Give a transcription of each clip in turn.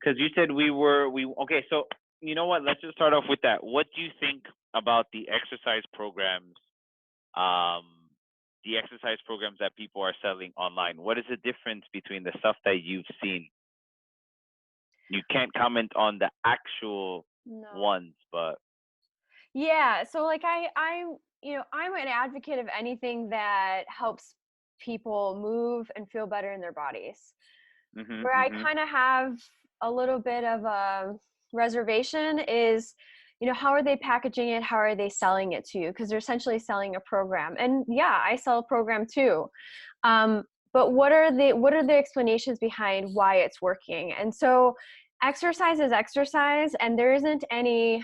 Because you said okay, so you know what? Let's just start off with that. What do you think about um, the exercise programs that people are selling online? What is the difference between the stuff that you've seen? You can't comment on the actual No. ones, but Yeah, so like I'm an advocate of anything that helps people move and feel better in their bodies. mhm, Where I mhm, kind of have a little bit of a reservation is, how are they packaging it? How are they selling it to you? Because they're essentially selling a program. And yeah, I sell a program too. Um, but what are the explanations behind why it's working? And so exercise is exercise, and there isn't any,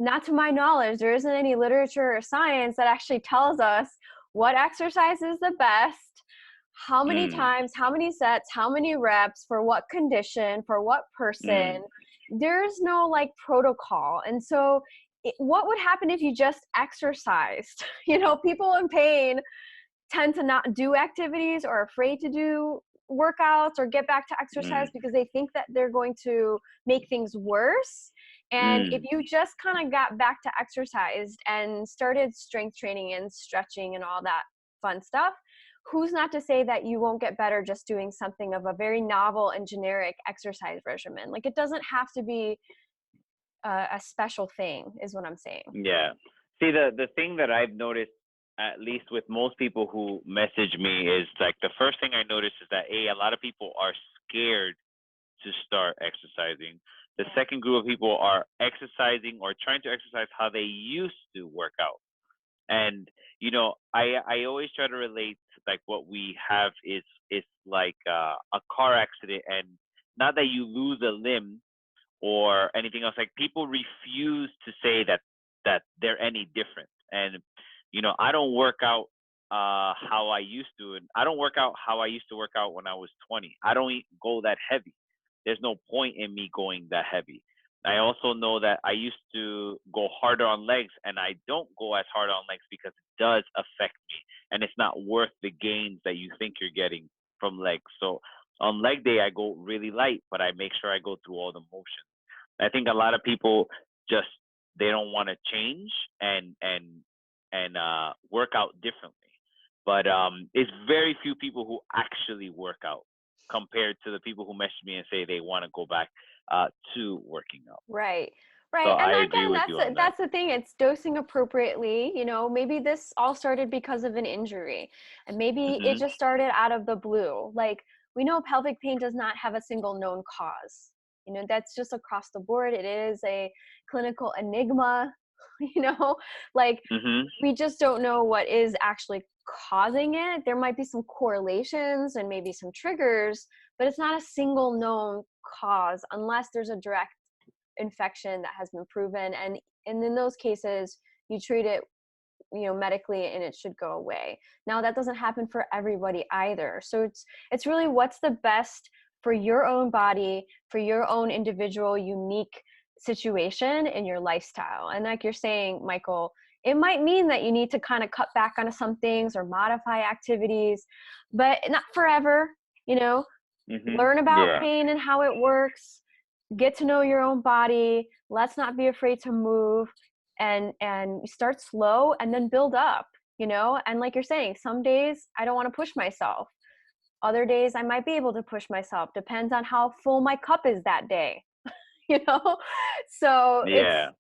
not to my knowledge, there isn't any literature or science that actually tells us what exercise is the best, how many mm, times, how many sets, how many reps, for what condition, for what person. mm, There's no like protocol. And so, what would happen if you just exercised? People in pain tend to not do activities or are afraid to do workouts or get back to exercise mm, because they think that they're going to make things worse. And if mm, you just kind of got back to exercise and started strength training and stretching and all that fun stuff, who's not to say that you won't get better just doing something of a very novel and generic exercise regimen? Like, it doesn't have to be a special thing, is what I'm saying. yeah. See, the thing that I've noticed, at least with most people who message me, is like the first thing I notice is that a lot of people are scared to start exercising. The Yeah. second group of people are exercising or trying to exercise how they used to work out. And I always try to relate, like, what we have is like a car accident, and not that you lose a limb or anything else. Like, people refuse to say that they're any different. And I don't work out how I used to, and I don't work out how I used to work out when I was 20. I don't go that heavy. There's no point in me going that heavy. I also know that I used to go harder on legs, and I don't go as hard on legs because it does affect me, and it's not worth the gains that you think you're getting from legs. So on leg day, I go really light, but I make sure I go through all the motions. I think a lot of people just, they don't want to change and work out differently. But it's very few people who actually work out compared to the people who message me and say they want to go back to working out. Right. So Right. And I agree again, with that's you on that. that's the thing. It's dosing appropriately. Maybe this all started because of an injury, and maybe it Mhm. just started out of the blue. Like, we know pelvic pain does not have a single known cause. That's just across the board. It is a clinical enigma. you know, like, Mhm. we just don't know what is actually causing it. There might be some correlations and maybe some triggers, but it's not a single known cause unless there's a direct infection that has been proven. And in those cases, you treat it, medically, and it should go away. Now, that doesn't happen for everybody either. So it's really what's the best for your own body, for your own individual unique situation in your lifestyle. And like you're saying, Michael, it might mean that you need to kind of cut back on some things or modify activities, but not forever. you know Mhm. Learn about Yeah. pain and how it works, get to know your own body. Let's not be afraid to move, and start slow and then build up. And like you're saying, some days I don't want to push myself, other days I might be able to push myself, depends on how full my cup is that day. you know so Yeah.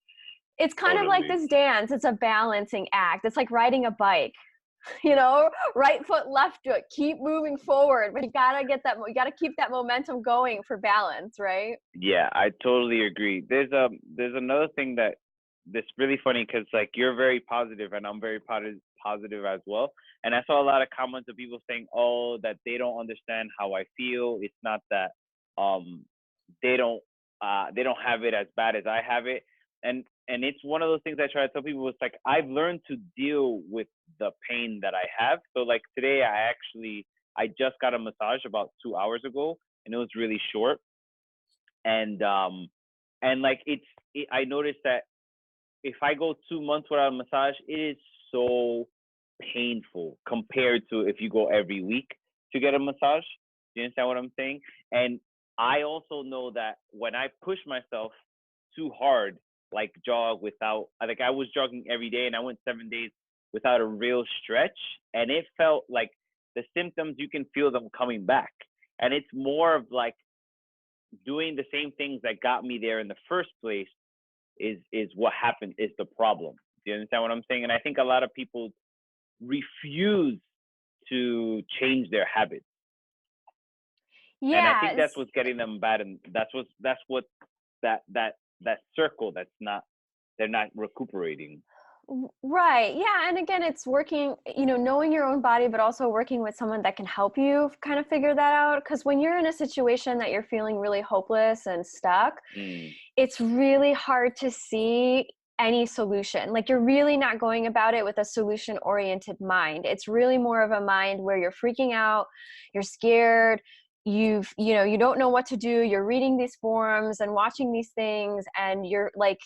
it's kind of like Totally. this dance. It's a balancing act. It's like riding a bike. Right foot, left foot, keep moving forward, but you gotta keep that momentum going for balance, right? Yeah, I totally agree. There's another thing that's really funny, because like, you're very positive and I'm very positive as well. And I saw a lot of comments of people saying, "Oh, that they don't understand how I feel. It's not that um they don't they don't have it as bad as I have it." And it's one of those things I try to tell people. It's like, I've learned to deal with the pain that I have. So like today, I just got a massage about 2 hours ago, and it was really short. And like, I noticed that if I go 2 months without a massage, it is so painful compared to if you go every week to get a massage. Do you understand what I'm saying? And I also know that when I push myself too hard, like jog without, like I was jogging every day and I went 7 days without a real stretch, and it felt like the symptoms, you can feel them coming back. And it's more of like doing the same things that got me there in the first place is what happened, is the problem. Do you understand what I'm saying? And I think a lot of people refuse to change their habits. And I think that's Yes. what's getting them bad, and that's what that circle that's not, they're not recuperating. Right. Yeah. And again, it's working, knowing your own body, but also working with someone that can help you kind of figure that out. Because when you're in a situation that you're feeling really hopeless and stuck, Mm. it's really hard to see any solution. Like, you're really not going about it with a solution oriented mind. It's really more of a mind where you're freaking out, you're scared, you don't know what to do. You're reading these forums and watching these things, and you're like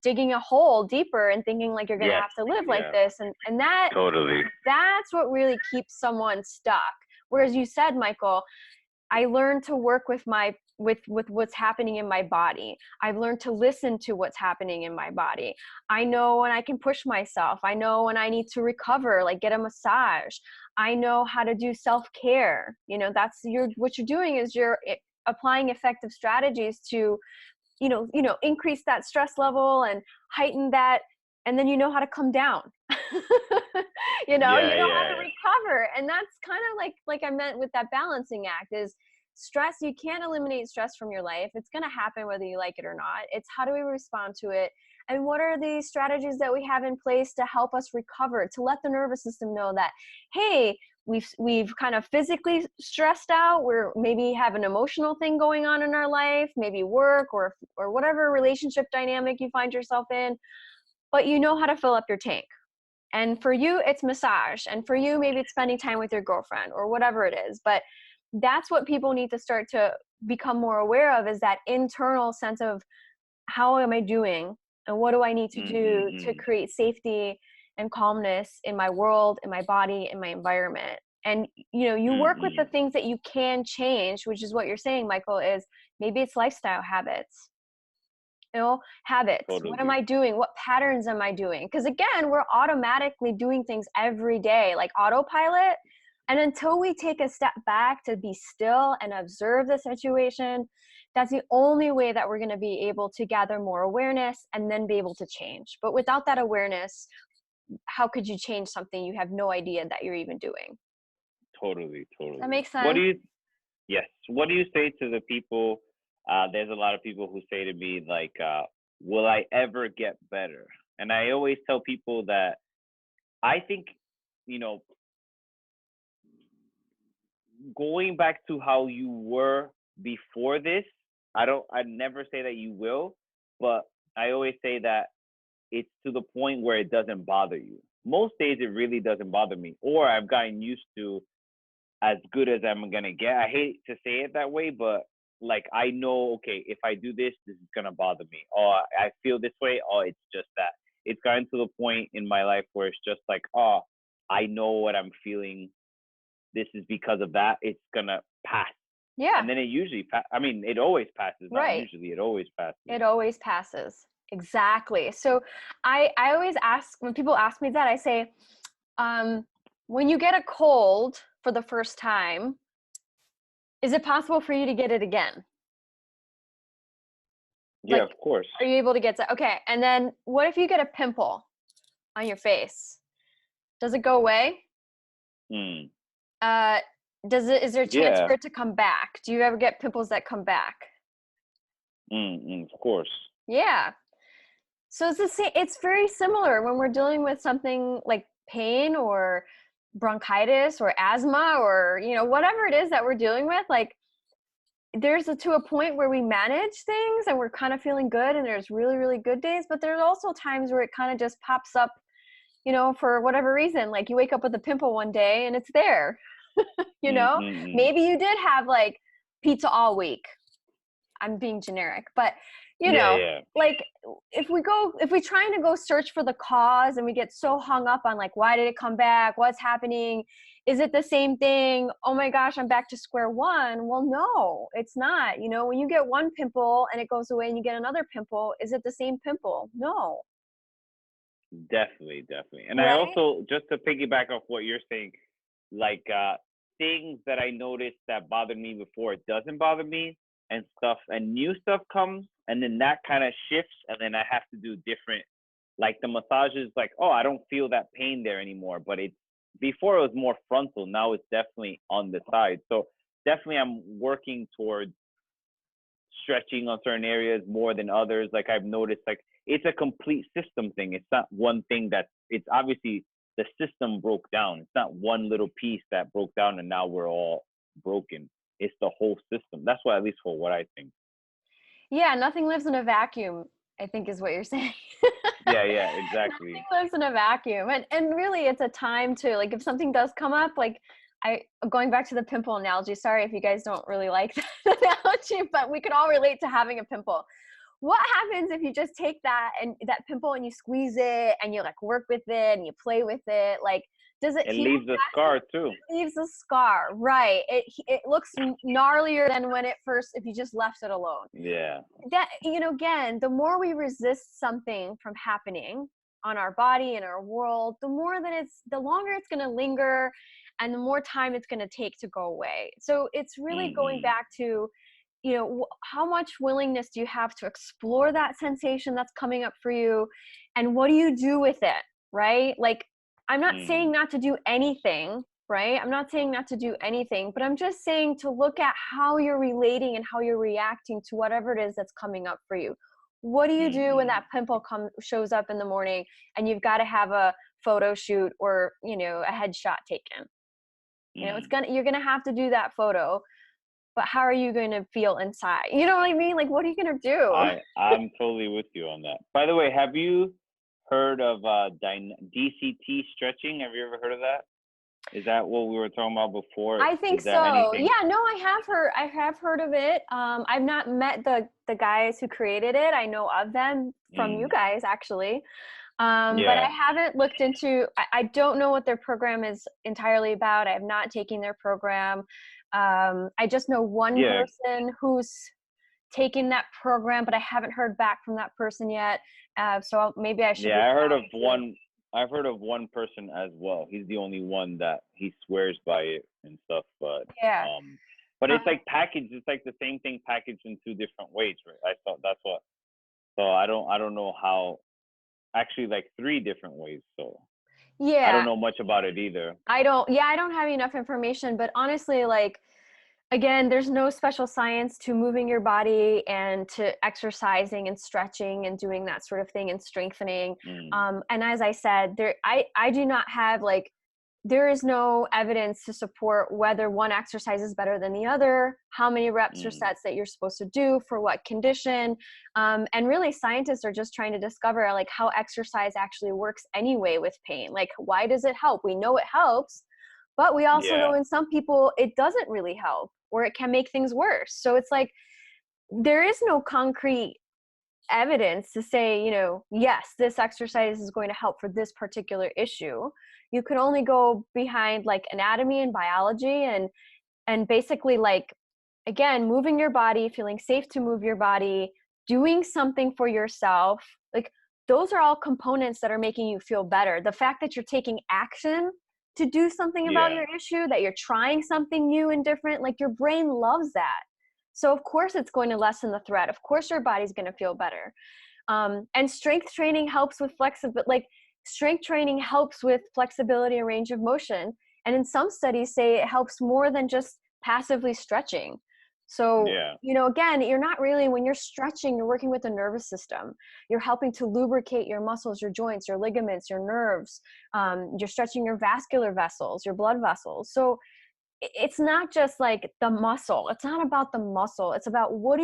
digging a hole deeper and thinking like you're going to Yes. have to live like Yeah. this. And Totally. that's what really keeps someone stuck. Whereas you said, Michael, I learned to work with what's happening in my body. I've learned to listen to what's happening in my body. I know when I can push myself. I know when I need to recover, like get a massage. I know how to do self-care. That's what you're doing is you're applying effective strategies to, increase that stress level and heighten that, and then you know how to come down. You know Yeah, how yeah, to recover. And that's kind of like I meant with that balancing act is stress. You can't eliminate stress from your life. It's going to happen whether you like it or not. It's how do we respond to it, and what are the strategies that we have in place to help us recover, to let the nervous system know that, hey, we've kind of physically stressed out, we're maybe have an emotional thing going on in our life, maybe work or whatever relationship dynamic you find yourself in, but you know how to fill up your tank. And for you, it's massage. And for you, maybe it's spending time with your girlfriend or whatever it is. But that's what people need to start to become more aware of, is that internal sense of how am I doing? And what do I need to do to mm-hmm. create safety and calmness in my world, in my body, in my environment? And, you work with the Mm-hmm. things that you can change, which is what you're saying, Michael, is maybe it's lifestyle habits. Habits. What am Totally. I doing? What patterns am I doing? Because again, we're automatically doing things every day, like autopilot. And until we take a step back to be still and observe the situation, that's the only way that we're going to be able to gather more awareness and then be able to change. But without that awareness, how could you change something you have no idea that you're even doing? Totally. Does that Totally. make What do sense? you, yes, what do you say to the people, there's a lot of people who say to me like, will I ever get better? And I always tell people that I think, you know, going back to how you were before this, I never say that you will, but I always say that it's to the point where it doesn't bother you. Most days it really doesn't bother me, or I've gotten used to as good as I'm gonna get. I hate to say it that way, but like I know, okay, if I do this, this is gonna bother me. Or I feel this way, or it's just that. It's gotten to the point in my life where it's just like, oh, I know what I'm feeling. This is because of that. It's gonna pass, Yeah, and then it usually, I mean, it always passes. Not right. usually, it always passes. It always passes. Exactly. So I always ask, when people ask me that, I say, um, when you get a cold for the first time, is it possible for you to get it again? Yeah, Like, of course. are you able to get to, okay. And then what if you get a pimple on your face? Does it go away? Mm. Uh, is there a chance Yeah. for it to come back? Do you ever get pimples that come back? Of course. Yeah. So it's the same, it's very similar when we're dealing with something like pain or bronchitis or asthma or, whatever it is that we're dealing with. Like, there's to a point where we manage things and we're kind of feeling good, and there's really, really good days, but there's also times where it kind of just pops up, for whatever reason. Like, you wake up with a pimple one day and it's there. you know Mm-mm. maybe you did have like pizza all week, I'm being generic, but you Yeah, know, yeah. like if we trying to go search for the cause and we get so hung up on like, why did it come back? What's happening? Is it the same thing? Oh my gosh, I'm back to square one. Well, no, it's not. You know, when you get one pimple and it goes away and you get another pimple, is it the same pimple? No, Definitely, definitely. And I right? also, just to piggyback off what you're saying, like things that I noticed that bothered me before, it doesn't bother me, and stuff, and new stuff comes, and then that kind of shifts, and then I have to do different. Like the massages, like, oh, I don't feel that pain there anymore, but it's before it was more frontal. Now it's definitely on the side. So definitely, I'm working towards stretching on certain areas more than others. Like I've noticed, like it's a complete system thing. It's not one thing that, it's obviously the system broke down. It's not one little piece that broke down and now we're all broken. It's the whole system. That's what, at least for what I think. Yeah, nothing lives in a vacuum, I think is what you're saying. Yeah, yeah, Nothing exactly. lives in a vacuum. And really it's a time to like if something does come up, like I going back to the pimple analogy, sorry if you guys don't really like that analogy, but we could all relate to having a pimple. What happens if you just take that and that pimple and you squeeze it and you like work with it and you play with it? Like, does it It heal leaves a faster? scar too. It leaves a scar, right? It looks gnarlier than when it first if you just left it alone. Yeah. That you know, again, the more we resist something from happening on our body and our world, the more that the longer it's going to linger and the more time it's going to take to go away. So it's really going Hmm. back to you know how much willingness do you have to explore that sensation that's coming up for you and what do you do with it, right? Like I'm not saying Hmm. not to do anything, right? I'm not saying not to do anything, but I'm just saying to look at how you're relating and how you're reacting to whatever it is that's coming up for you. What do you do when Hmm. that pimple shows up in the morning and you've got to have a photo shoot or you know a headshot taken? You know it's Hmm. gonna you're gonna have to do that photo, but how are you going to feel inside? You know what I mean? Like, what are you going to do? I'm totally with you on that. By the way, have you heard of DCT stretching? Have you ever heard of that? Is that what we were talking about before? I think Is that so. anything? Yeah, no, I have heard of it. I've not met the guys who created it. I know of them from you Mm, guys actually. But I yeah, haven't looked into, I don't know what their program is entirely about. I have not taken their program. I just know one yeah, person who's taken that program, but I haven't heard back from that person yet. Maybe I should reach yeah. I heard out of and see. one. I've heard of one person as well. He's the only one that he swears by it and stuff. Yeah. Um, but Um, it's like packaged. It's like the same thing packaged in two different ways, right? I thought that's what. So I don't know how. Actually, like three different ways. So I yeah, don't know much about it either. I don't have enough information, but honestly, like, again, there's no special science to moving your body and to exercising and stretching and doing that sort of thing and strengthening. Mm, And as I said, I do not have like, there is no evidence to support whether one exercise is better than the other, how many reps or mm, sets that you're supposed to do for what condition. And really, scientists are just trying to discover like how exercise actually works anyway with pain. Like, why does it help? We know it helps, but we also yeah, know in some people it doesn't really help or it can make things worse. So it's like there is no concrete evidence to say, you know, yes, this exercise is going to help for this particular issue. You can only go behind like anatomy and biology and basically like again, moving your body, feeling safe to move your body, doing something for yourself. Like those are all components that are making you feel better. The fact that you're taking action to do something about yeah, your issue, that you're trying something new and different, like your brain loves that. So of course it's going to lessen the threat. Of course your body's going to feel better. And strength training helps with flexibility. Like strength training helps with flexibility and range of motion. And in some studies say it helps more than just passively stretching. So, yeah, you know, again, you're not really, when you're stretching, you're working with the nervous system. You're helping to lubricate your muscles, your joints, your ligaments, your nerves. You're stretching your vascular vessels, your blood vessels. So it's not just like the muscle. It's not about the muscle. It's about what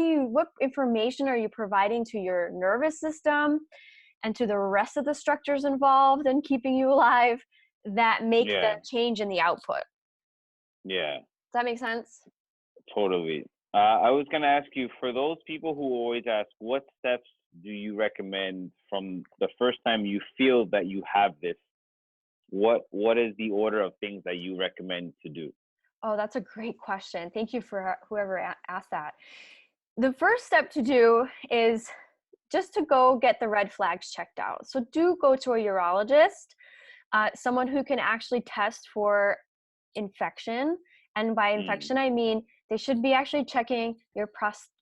information are you providing to your nervous system and to the rest of the structures involved in keeping you alive that make the yeah, change in the output. yeah. Does that make sense? Totally. I was gonna ask you, for those people who always ask, what steps do you recommend from the first time you feel that you have this? What is the order of things that you recommend to do? Oh, that's a great question. Thank you for whoever asked that. The first step to do is just to go get the red flags checked out. So do go to a urologist, someone who can actually test for infection. And by Mm, infection, I mean they should be actually checking your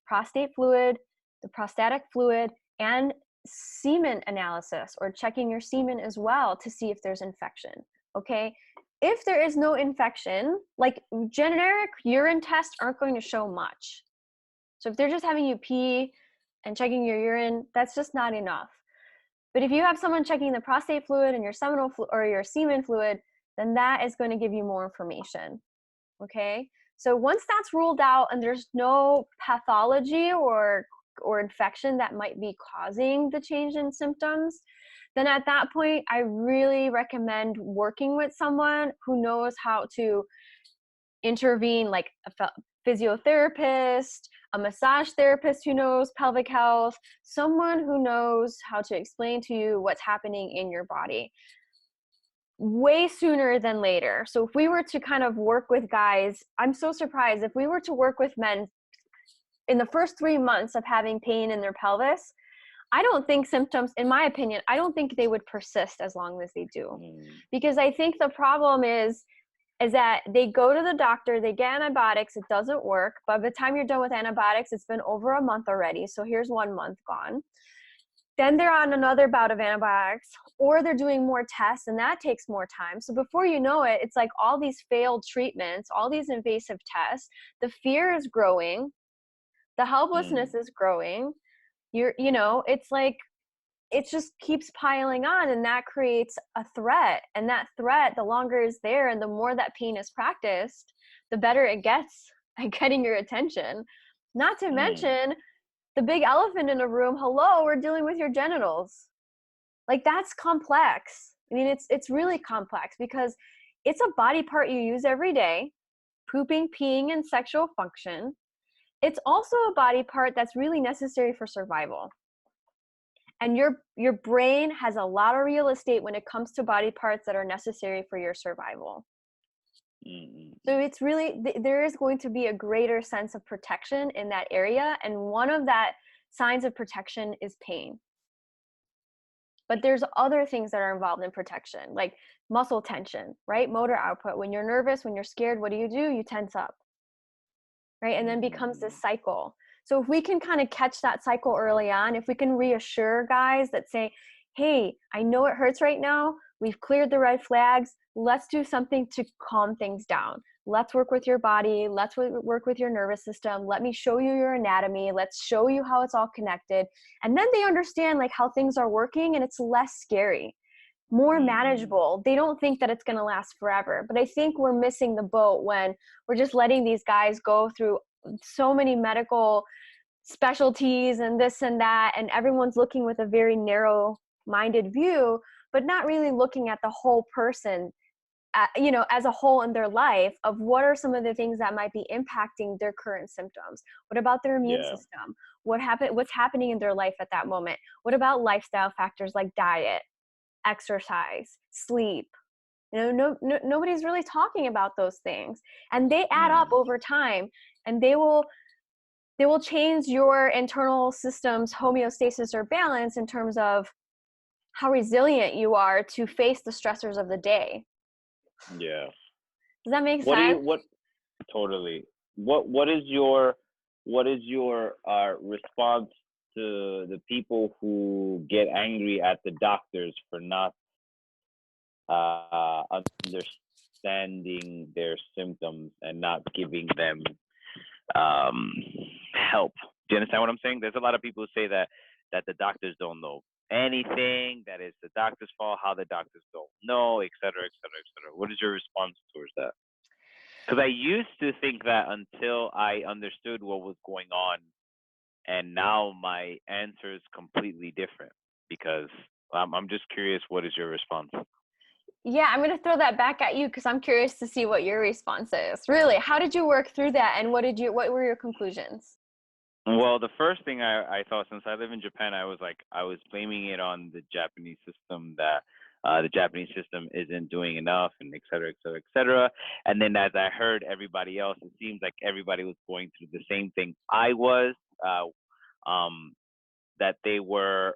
prostate fluid, the prostatic fluid, and semen analysis, or checking your semen as well to see if there's infection. Okay. If there is no infection, like generic urine tests aren't going to show much. So if they're just having you pee and checking your urine, that's just not enough. But if you have someone checking the prostate fluid and your seminal or your semen fluid, then that is going to give you more information. Okay? So once that's ruled out and there's no pathology or infection that might be causing the change in symptoms, then at that point I really recommend working with someone who knows how to intervene, like a physiotherapist, a massage therapist who knows pelvic health, someone who knows how to explain to you what's happening in your body way sooner than later. So if we were to kind of work with guys, I'm so surprised if we were to work with men in the first 3 months of having pain in their pelvis, I don't think symptoms, in my opinion, I don't think they would persist as long as they do. mm, Because I think the problem is that they go to the doctor, they get antibiotics, it doesn't work. By the time you're done with antibiotics, it's been over a month already. So here's 1 month gone. Then they're on another bout of antibiotics, or they're doing more tests, and that takes more time. So before you know it, it's like all these failed treatments, all these invasive tests. The fear is growing, the mm, helplessness is growing. It's like it just keeps piling on, and that creates a threat, and that threat, the longer it's there and the more that pain is practiced, the better it gets at getting your attention. Not to mm. mention the big elephant in the room. Hello, we're dealing with your genitals. Like, that's complex. I mean, it's really complex because it's a body part you use every day. Pooping, peeing, and sexual function. It's also a body part that's really necessary for survival. And your brain has a lot of real estate when it comes to body parts that are necessary for your survival. Mm, So mm, it's really, there is going to be a greater sense of protection in that area, and one of that signs of protection is pain. But there's other things that are involved in protection, like muscle tension, right? Motor output. When you're nervous, when you're scared, what do? You tense up, right? And then becomes this mm, cycle. So if we can kind of catch that cycle early on, if we can reassure guys that say, hey, I know it hurts right now, we've cleared the red flags, let's do something to calm things down. Let's work with your body, let's work with your nervous system, let me show you your anatomy, let's show you how it's all connected. And then they understand like how things are working, and it's less scary, more mm, manageable. They don't think that it's going to last forever. But I think we're missing the boat when we're just letting these guys go through so many medical specialties and this and that, and everyone's looking with a very narrow minded view, but not really looking at the whole person, as a whole in their life, of what are some of the things that might be impacting their current symptoms. What about their immune yeah. system? What's happening in their life at that moment? What about lifestyle factors like diet, exercise, sleep? Nobody's really talking about those things, and they add up Mm, over time, and they will change your internal system's homeostasis or balance in terms of how resilient you are to face the stressors of the day. yeah. Does that make What do you sense? what Totally. What is your response to the people who get angry at the doctors for not understanding their symptoms and not giving them um, help? Do you understand what I'm saying? There's a lot of people who say that the doctors don't know anything, that it's the doctor's fault, how the doctors don't know, et cetera, et cetera, et cetera. What is your response towards that? Because I used to think that until I understood what was going on, and now my answer is completely different. Because I'm just curious, what is your response? Yeah, I'm gonna throw that back at you because I'm curious to see what your response is. Really, how did you work through that, and what were your conclusions? Well, the first thing I thought, since I live in Japan, I was like, I was blaming it on the Japanese system, that the Japanese system isn't doing enough, and et cetera, et cetera, et cetera. And then as I heard everybody else, it seems like everybody was going through the same thing I was. Um, that they were.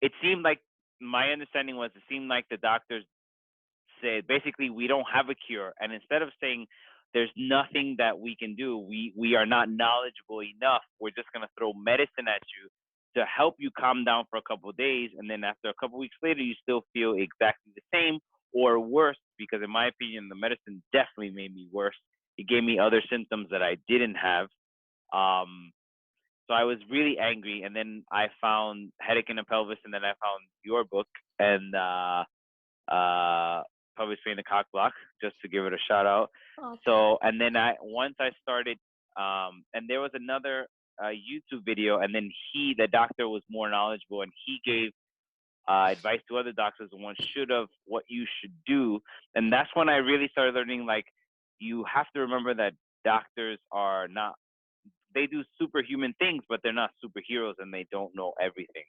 It seemed like, my understanding was, it seemed like the doctors said basically we don't have a cure, and instead of saying there's nothing that we can do, we are not knowledgeable enough, we're just going to throw medicine at you to help you calm down for a couple of days, and then after a couple of weeks later you still feel exactly the same or worse, because in my opinion the medicine definitely made me worse. It gave me other symptoms that I didn't have. um so I was really angry, and then I found Headache in the Pelvis, and then I found your book, and uh, Public Pain the Cock Block, just to give it a shout out. Oh, So, and then once I started, and there was another YouTube video, and then the doctor was more knowledgeable, and he gave advice to other doctors on what you should do. And that's when I really started learning, like, you have to remember that doctors are not, they do superhuman things, but they're not superheroes, and they don't know everything.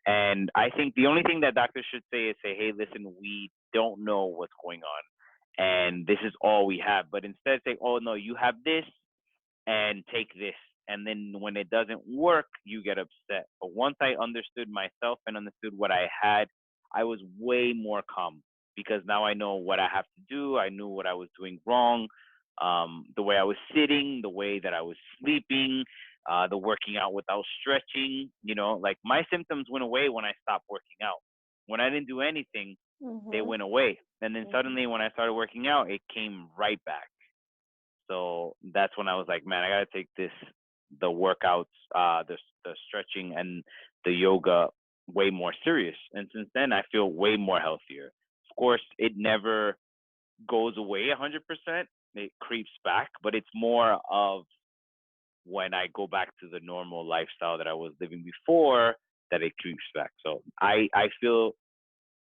And I think the only thing that doctors should say is say, "Hey, listen, we don't know what's going on, and this is all we have." But instead, say, "Oh no, you have this, and take this." And then when it doesn't work, you get upset. But once I understood myself and understood what I had, I was way more calm, because now I know what I have to do. I knew what I was doing wrong, the way I was sitting, the way that I was sleeping, the working out without stretching. Like, my symptoms went away when I stopped working out. When I didn't do anything, they mm-hmm. went away. And then Mm-hmm. suddenly when I started working out, it came right back. So that's when I was like, man, I gotta take the workouts, the stretching and the yoga way more serious. And since then, I feel way more healthier. Of course, it never goes away 100%. It creeps back, but it's more of when I go back to the normal lifestyle that I was living before, that it creeps back. So I feel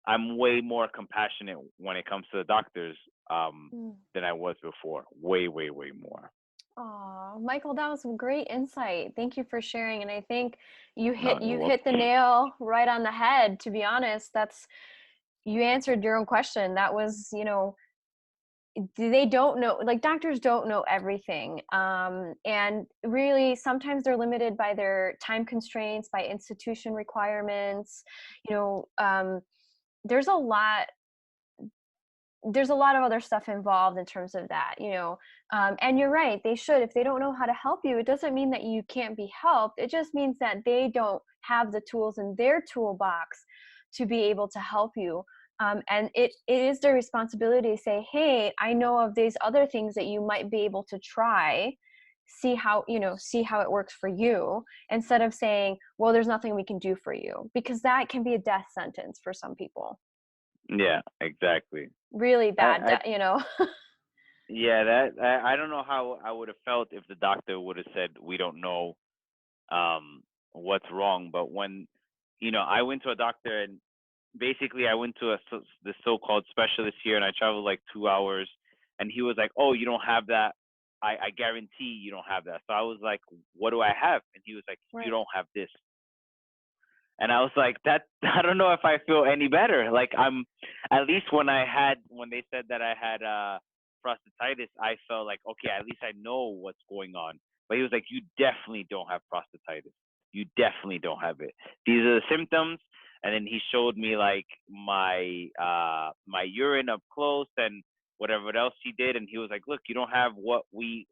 I'm way more compassionate when it comes to the doctors, than I was before. Way, way, way more. Oh, Michael, that was some great insight. Thank you for sharing. And I think you No, hit you're you hit the welcome. nail right on the head, to be honest. That's you answered your own question. That was, they don't know, like doctors don't know everything. And really sometimes they're limited by their time constraints, by institution requirements. You know, there's a lot there's a lot of other stuff involved in terms of that, and you're right, they should. If they don't know how to help you, it doesn't mean that you can't be helped. It just means that they don't have the tools in their toolbox to be able to help you. And it is their responsibility to say, hey, I know of these other things that you might be able to try, see how it works for you, instead of saying, well, there's nothing we can do for you, because that can be a death sentence for some people. Yeah, exactly. Really bad, I yeah, that I don't know how I would have felt if the doctor would have said we don't know um what's wrong. But when I went to a doctor, and basically I went to the so-called specialist here, and I traveled like 2 hours, and he was like, "Oh, you don't have that. I guarantee you don't have that." So I was like, "What do I have?" And he was like, "You Right. don't have this." And I was like, "That I don't know if I feel any better." Like, I'm at least when they said that I had prostatitis, I felt like, okay, at least I know what's going on. But he was like, "You definitely don't have prostatitis. You definitely don't have it. These are the symptoms." And then he showed me like my urine up close and whatever else he did, and he was like, "Look, you don't have what we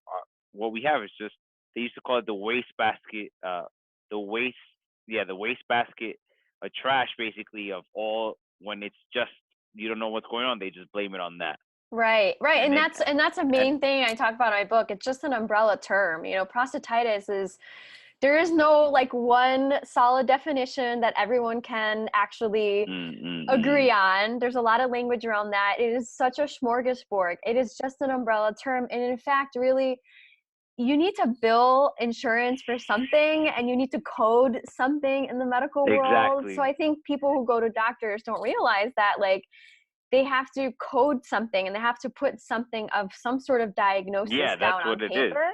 have. It's just, they used to call it the waste basket, the waste yeah, the waste basket, a trash basically of all, when it's just you don't know what's going on, they just blame it on that." Right, right, And and then that's a and main thing I talk about in my book. It's just an umbrella term. Prostatitis is there is no like one solid definition that everyone can actually mm, mm, agree mm. on. There's a lot of language around that. It is such a smorgasbord. It is just an umbrella term, and in fact, really, you need to bill insurance for something, and you need to code something in the medical world. So Exactly. I think people who go to doctors don't realize that, like, they have to code something and they have to put something of some sort of diagnosis Yeah, that's down on what it is. paper.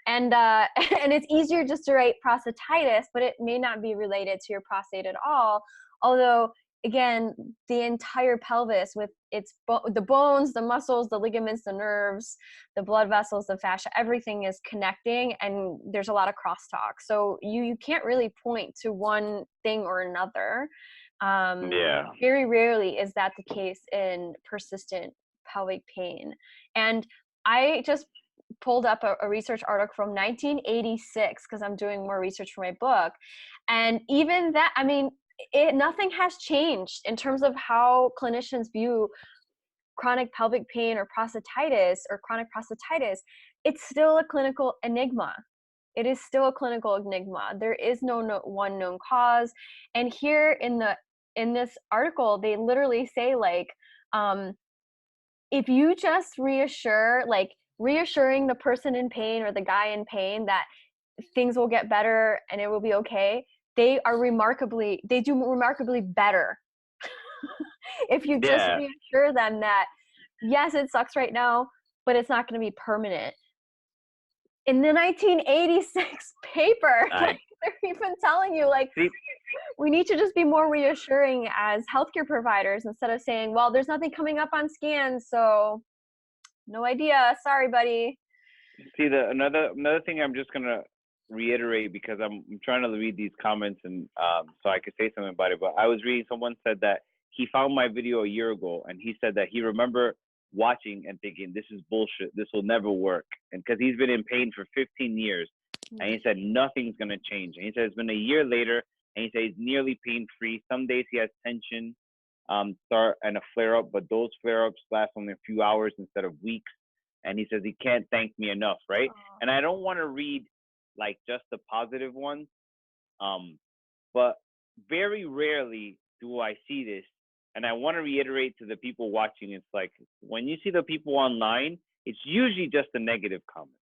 And and it's easier just to write prostatitis, but it may not be related to your prostate at all. Although, again, the entire pelvis with its the bones, the muscles, the ligaments, the nerves, the blood vessels, the fascia, everything is connecting, and there's a lot of crosstalk. So you can't really point to one thing or another. Yeah. Very rarely is that the case in persistent pelvic pain. And I just pulled up a research article from 1986 because I'm doing more research for my book. And even that, I mean, nothing has changed in terms of how clinicians view chronic pelvic pain or prostatitis or chronic prostatitis. It's still a clinical enigma. It is still a clinical enigma. There is no one known cause. And here in this article, they literally say, like, if you just reassuring the person in pain or the guy in pain that things will get better and it will be okay, they do remarkably better. If you just Yeah. reassure them that, yes, it sucks right now, but it's not going to be permanent. In the 1986 paper, like, they're even telling you, like, See, we need to just be more reassuring as healthcare providers instead of saying, well, there's nothing coming up on scans, so no idea. Sorry, buddy. another thing I'm just gonna reiterate, because I'm trying to read these comments and so I could say something about it. But I was reading, someone said that he found my video a year ago, and he said that he remember watching and thinking, this is bullshit, this will never work, and because he's been in pain for 15 years, and he said nothing's gonna change. And he said it's been a year later, and he said he's nearly pain free. Some days he has tension start and a flare up, but those flare ups last only a few hours instead of weeks. And he says he can't thank me enough, right? Oh. And I don't want to read like just the positive ones, but very rarely do I see this. And I want to reiterate to the people watching, it's like when you see the people online, it's usually just a negative comment.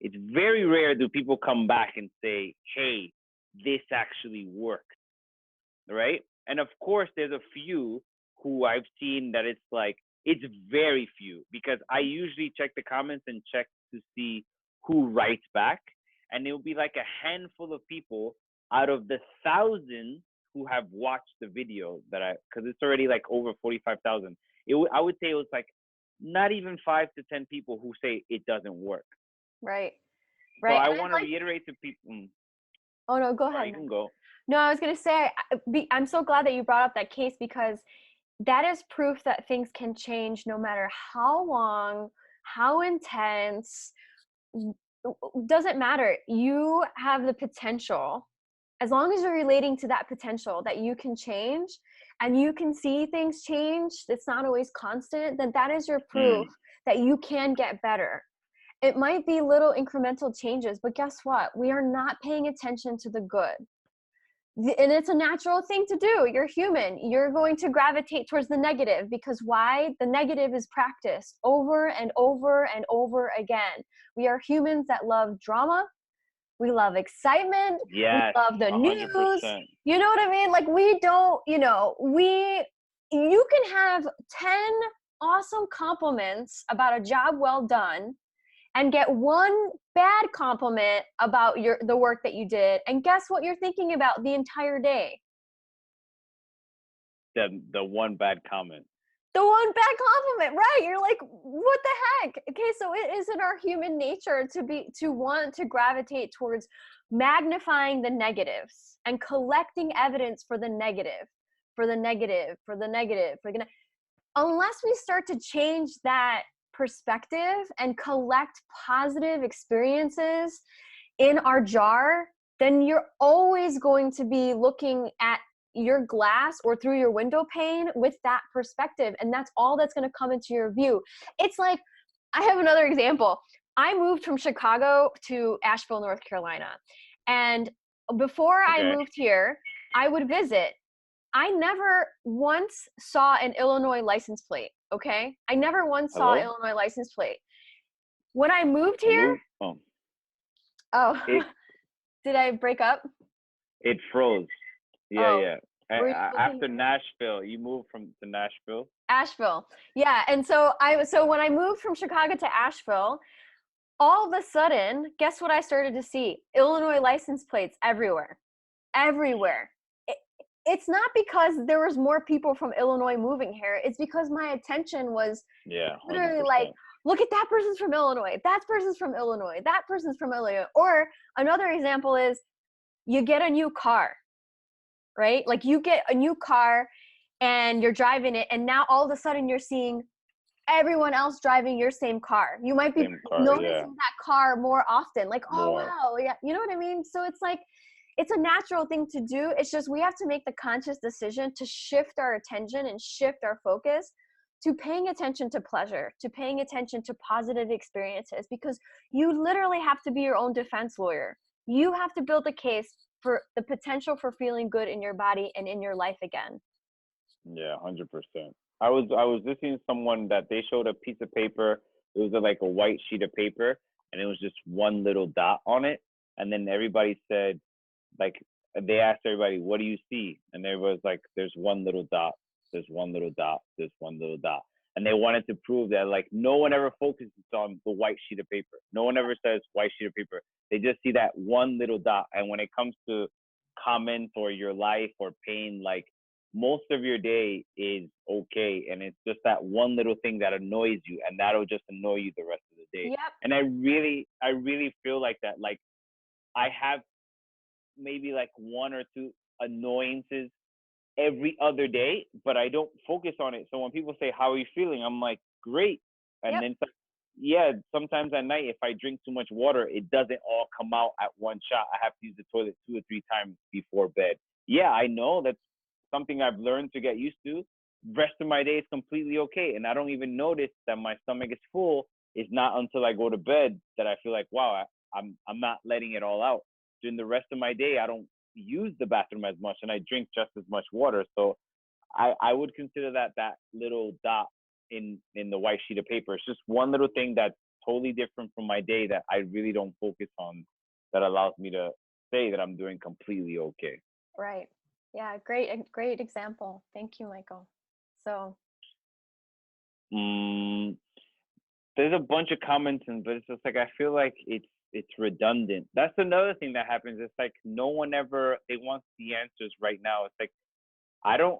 It's very rare do people come back and say, hey, this actually worked, right? And of course, there's a few who I've seen that it's like, it's very few, because I usually check the comments and check to see who writes back. And it'll be like a handful of people out of the thousands who have watched the video because it's already like over 45,000. I would say it was like not even 5 to 10 people who say it doesn't work. Right. So Right. I want to reiterate to people. Oh, no, go Sorry, ahead. you can go. No, I was going to say, I'm so glad that you brought up that case, because that is proof that things can change no matter how long, how intense. Doesn't matter. You have the potential, as long as you're relating to that potential, that you can change and you can see things change. It's not always constant. Then that is your proof that you can get better. It might be little incremental changes, but guess what? We are not paying attention to the good. And it's a natural thing to do. You're human. You're going to gravitate towards the negative, because why? The negative is practiced over and over and over again. We are humans that love drama. We love excitement. Yes, We love the news. 100%. You know what I mean? Like, we don't, you can have 10 awesome compliments about a job well done and get one bad compliment about the work that you did, and guess what you're thinking about the entire day? The one bad comment. The one bad compliment, right? You're like, what the heck? Okay, so it is in our human nature to want to gravitate towards magnifying the negatives and collecting evidence for the negative, for the negative, for the negative, unless we start to change that perspective and collect positive experiences in our jar, then you're always going to be looking at your glass or through your window pane with that perspective. And that's all that's going to come into your view. It's like, I have another example. I moved from Chicago to Asheville, North Carolina. And before I moved here, I would visit. I never once saw an Illinois license plate, okay? I never once saw an Illinois license plate. When I moved here, did I break up? It froze. Yeah. Were you After Nashville, you moved to Nashville? Asheville. Yeah, and so when I moved from Chicago to Asheville, all of a sudden, guess what I started to see? Illinois license plates everywhere. Everywhere. It, it's not because there was more people from Illinois moving here. It's because my attention was Yeah, literally like, 100%. look at that person's from Illinois. That person's from Illinois. That person's from Illinois. Or another example is you get a new car, right? Like you get a new car and you're driving it, and now all of a sudden you're seeing everyone else driving your same car. You might be Same car, yeah, noticing that car more often. Like, oh more. wow, yeah, you know what I mean? So it's like it's a natural thing to do. It's just we have to make the conscious decision to shift our attention and shift our focus to paying attention to pleasure, to paying attention to positive experiences, because you literally have to be your own defense lawyer. You have to build a case for the potential for feeling good in your body and in your life again. Yeah, 100%. I was listening to someone that they showed a piece of paper. It was like a white sheet of paper, and it was just one little dot on it. And then everybody said, like, they asked everybody, "What do you see?" And everybody was like, "There's one little dot. There's one little dot. There's one little dot." And they wanted to prove that like no one ever focuses on the white sheet of paper. No one ever says white sheet of paper. They just see that one little dot. And when it comes to comments or your life or pain, like most of your day is okay, and it's just that one little thing that annoys you, and that'll just annoy you the rest of the day. Yep. And I really feel like that. Like I have maybe like one or two annoyances every other day, but I don't focus on it. So when people say, "How are you feeling?" I'm like, "Great." And Yep. then, yeah, sometimes at night, if I drink too much water, it doesn't all come out at one shot. I have to use the toilet 2 or 3 times before bed. Yeah, I know that's something I've learned to get used to. Rest of my day is completely okay. And I don't even notice that my stomach is full. It's not until I go to bed that I feel like, wow, I'm not letting it all out. During the rest of my day, I don't use the bathroom as much and I drink just as much water. So I would consider that little dot in the white sheet of paper. It's just one little thing that's totally different from my day that I really don't focus on that allows me to say that I'm doing completely okay. Right. Yeah, great example. Thank you, Michael. So, Mm, there's a bunch of comments and but it's just like I feel like it's redundant. That's another thing that happens. It's like no one ever they want the answers right now. It's like I don't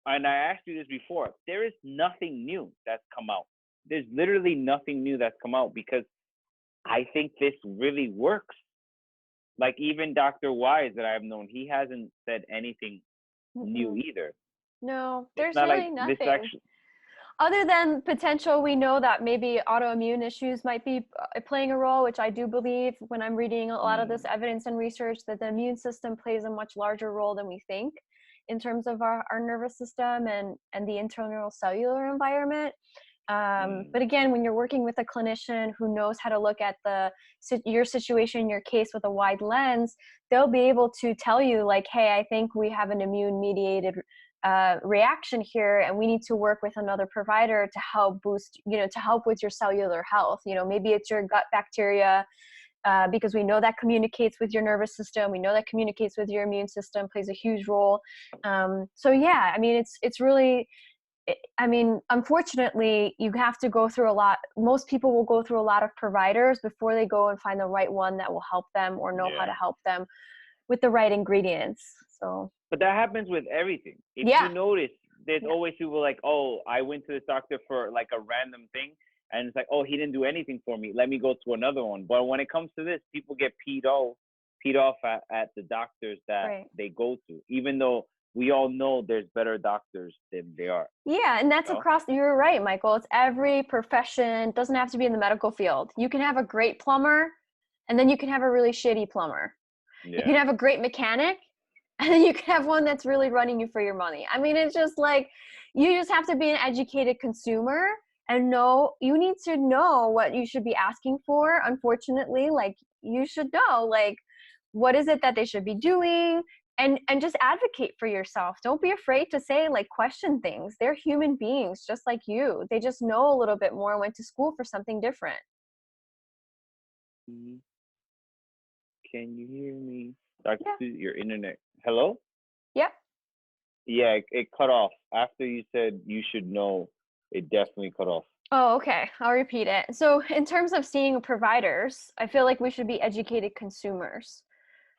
and I asked you this before. There is nothing new that's come out. There's literally nothing new that's come out because I think this really works. Like even Dr. Wise that I've known, he hasn't said anything new mm-mm. either. No, It's there's not like really this nothing. actually. Other than potential, we know that maybe autoimmune issues might be playing a role, which I do believe when I'm reading a lot of this Mm, evidence and research that the immune system plays a much larger role than we think in terms of our nervous system and the internal cellular environment. But mm, again, when you're working with a clinician who knows how to look at your situation, your case with a wide lens, they'll be able to tell you like, hey, I think we have an immune mediated reaction here, and we need to work with another provider to help boost, to help with your cellular health. Maybe it's your gut bacteria, because we know that communicates with your nervous system. We know that communicates with your immune system, plays a huge role. So yeah, I mean, it's really, I mean, unfortunately, you have to go through a lot. Most people will go through a lot of providers before they go and find the right one that will help them or know how yeah. to help them with the right ingredients. So But that happens with everything. If you yeah, notice, there's yeah. always people like, oh, I went to this doctor for like a random thing, and it's like, oh, he didn't do anything for me. Let me go to another one. But when it comes to this, people get peed off at the doctors that Right. they go to, even though we all know there's better doctors than they are. Yeah, and that's You know? across, you're right, Michael. It's every profession, doesn't have to be in the medical field. You can have a great plumber and then you can have a really shitty plumber. You can Yeah. have a great mechanic and then you can have one that's really running you for your money. I mean, it's just like you just have to be an educated consumer and know you need to know what you should be asking for. Unfortunately, like you should know like what is it that they should be doing, and just advocate for yourself. Don't be afraid to say like question things. They're human beings just like you. They just know a little bit more, went to school for something different. Mhm. Can you hear me? Dr. Yeah. Susie, your internet. Hello? Yep. Yeah, it cut off after you said you should know. It definitely cut off. Oh, okay. I'll repeat it. So, in terms of seeing providers, I feel like we should be educated consumers.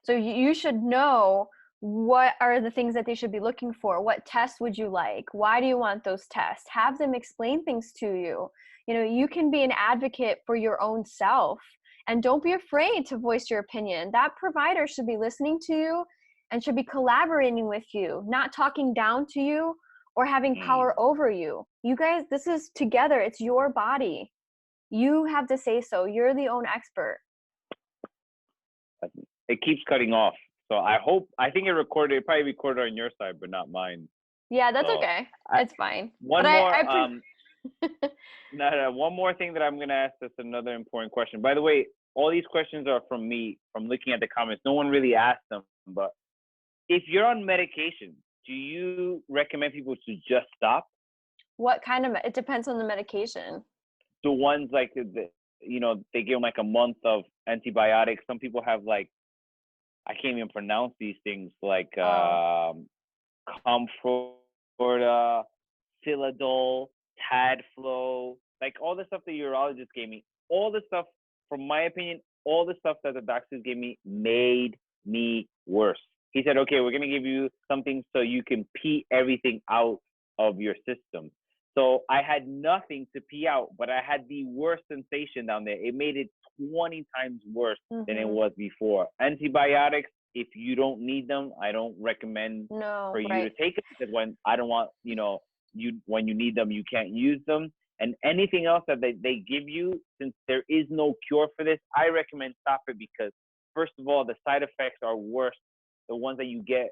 So you should know what are the things that they should be looking for. What tests would you like? Why do you want those tests? Have them explain things to you. You know, you can be an advocate for your own self, and don't be afraid to voice your opinion. That provider should be listening to you and should be collaborating with you, not talking down to you or having Mm. power over you. You guys, this is together. It's your body. You have to say so. You're the own expert. It keeps cutting off. So I think it recorded. It probably recorded on your side, but not mine. Yeah, that's So okay. I, It's fine. But one I, more I no, one more thing that I'm gonna ask. That's another important question. By the way, all these questions are from me, from looking at the comments. No one really asked them, but if you're on medication, do you recommend people to just stop? what kind of, it depends on the medication. The ones like they give them like a month of antibiotics. Some people have like, I can't even pronounce these things, like Oh, Comforta, Philodol, Tadflow, like all the stuff the urologist gave me. All the stuff, from my opinion, all the stuff that the doctors gave me made me worse. He said, okay, we're gonna give you something so you can pee everything out of your system. So I had nothing to pee out, but I had the worst sensation down there. It made it 20 times worse than it mm-hmm. was before. Antibiotics, if you don't need them, I don't recommend for No, you to right. take it, because when I don't want, when you need them, you can't use them. And anything else that they give you, since there is no cure for this, I recommend stop it, because first of all, the side effects are worse. The ones that you get,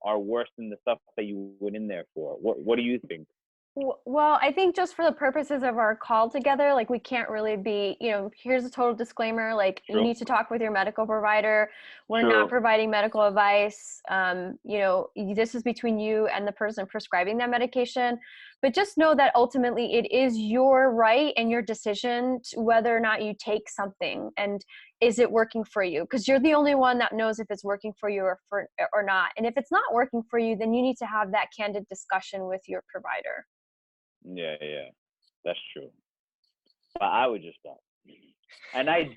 are worse than the stuff that you went in there for. What do you think? Well, I think just for the purposes of our call together, like we can't really be, here's a total disclaimer, like you True. need to talk with your medical provider. We're not True. providing medical advice. This is between you and the person prescribing that medication. But just know that ultimately it is your right and your decision whether or not you take something, and is it working for you? Because you're the only one that knows if it's working for you or not. And if it's not working for you, then you need to have that candid discussion with your provider. Yeah, yeah, that's true. But I would just stop. And I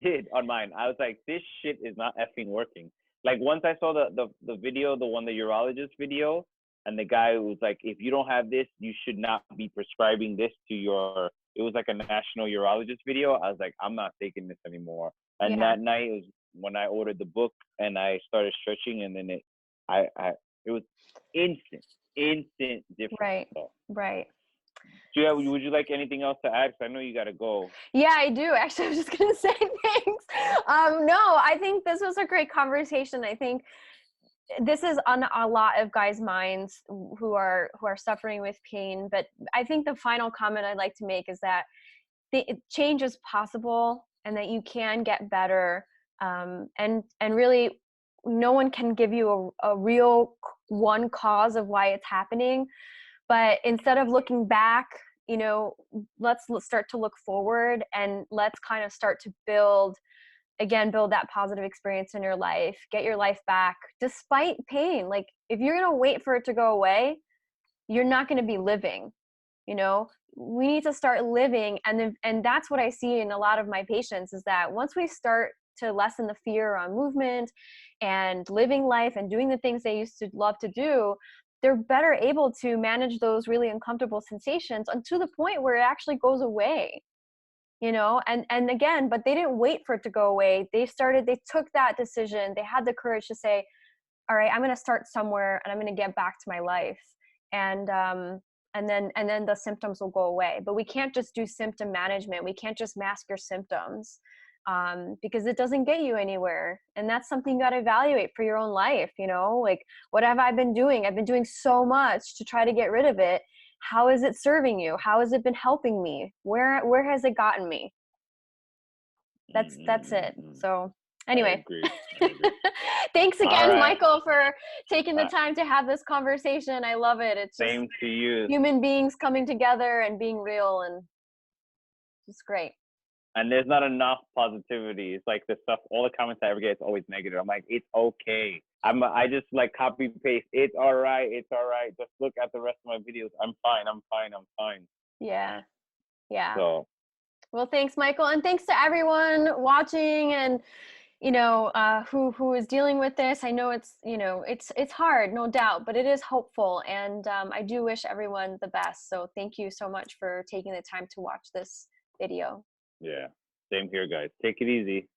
did on mine. I was like, this shit is not effing working. Like once I saw the video, the one, the urologist video, and the guy was like, if you don't have this, you should not be prescribing this to your. It was like a national urologist video. I was like, I'm not taking this anymore. And Yeah. that night was when I ordered the book and I started stretching, and then it was instant difference. Right. So, Right. would you like anything else to add? Because I know you got to go. Yeah, I do. Actually, I was just gonna say thanks. No, I think this was a great conversation. I think this is on a lot of guys' minds who are suffering with pain. But I think the final comment I'd like to make is that change is possible and that you can get better. And really, no one can give you a real one cause of why it's happening. But instead of looking back, let's start to look forward, and let's kind of start to build that positive experience in your life, get your life back despite pain. Like if you're going to wait for it to go away, you're not going to be living. We need to start living. And that's what I see in a lot of my patients, is that once we start to lessen the fear on movement and living life and doing the things they used to love to do, they're better able to manage those really uncomfortable sensations until the point where it actually goes away. And again, but they didn't wait for it to go away. They took that decision. They had the courage to say, all right, I'm going to start somewhere and I'm going to get back to my life. And then the symptoms will go away. But we can't just do symptom management. We can't just mask your symptoms, because it doesn't get you anywhere. And that's something you got to evaluate for your own life. Like, what have I been doing? I've been doing so much to try to get rid of it. How is it serving you? How has it been helping me? Where has it gotten me? That's it. Mm-mm-mm-mm. So I anyway, agree. I agree. thanks All again, right. Michael, for taking the Uh, time to have this conversation. I love it. It's just Same to you. human beings coming together and being real, and it's great. And there's not enough positivity. It's like the stuff, all the comments I ever get is always negative. I'm like, it's okay. I just like copy paste. It's all right. It's all right. Just look at the rest of my videos. I'm fine. I'm fine. I'm fine. Yeah. Yeah. So Well, thanks, Michael. And thanks to everyone watching and, who is dealing with this. I know it's hard, no doubt, but it is hopeful. And I do wish everyone the best. So thank you so much for taking the time to watch this video. yeah, same here, guys. Take it easy.